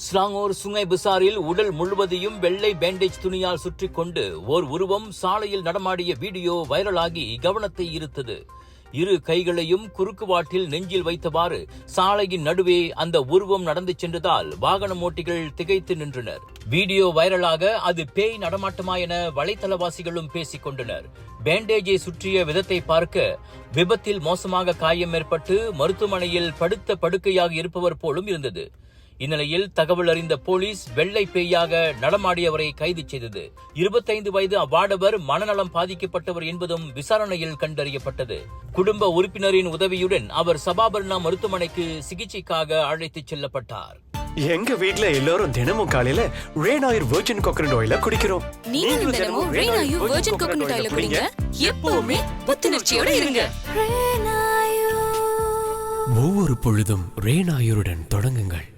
Selangor Sungai பசாரில் உடல் முழுவதையும் வெள்ளை பேண்டேஜ் துணியால் சுற்றி கொண்டு ஓர் உருவம் சாலையில் நடமாடிய வீடியோ வைரலாகி கவனத்தை ஈர்த்தது. இரு கைகளையும் குறுக்குவாட்டில் நெஞ்சில் வைத்தவாறு சாலையின் நடுவே அந்த உருவம் நடந்து சென்றதால் வாகன ஓட்டிகள் திகைத்து நின்றனர். வீடியோ வைரலாக அது பேய் நடமாட்டமா என வலைத்தளவாசிகளும் பேசிக் கொண்டனர். பேண்டேஜை சுற்றிய விதத்தை பார்க்க விபத்தில் மோசமாக காயம் ஏற்பட்டு மருத்துவமனையில் படுத்த படுக்கையாக இருப்பவர் போலும் இருந்தது. இந்நிலையில் தகவல் அறிந்த போலீஸ் வெள்ளை பேயாக நடமாடியவரை கைது செய்தது. 25 வயது அவ்வாடவர் மனநலம் பாதிக்கப்பட்டவர் என்பதும் விசாரணையில் கண்டறியப்பட்டது. குடும்ப உறுப்பினரின் உதவியுடன் அவர் சபாபர்ணா மருத்துவமனைக்கு சிகிச்சைக்காக அழைத்துச் செல்லப்பட்டார். எங்க வீட்ல எல்லாரும் தினமும் காலையில ரெய்னாயூர் வெர்ஜின் கோகனட் ஆயில குடிக்கிறோம். நீங்களும் தினமும் ரெய்னாயூர் வெர்ஜின் கோகனட் ஆயில குடிங்க. எப்பவுமே புத்துணர்ச்சியோட இருங்க. ஒவ்வொரு பொழுதும் ரெய்னாயூருடன் தொடங்குங்கள்.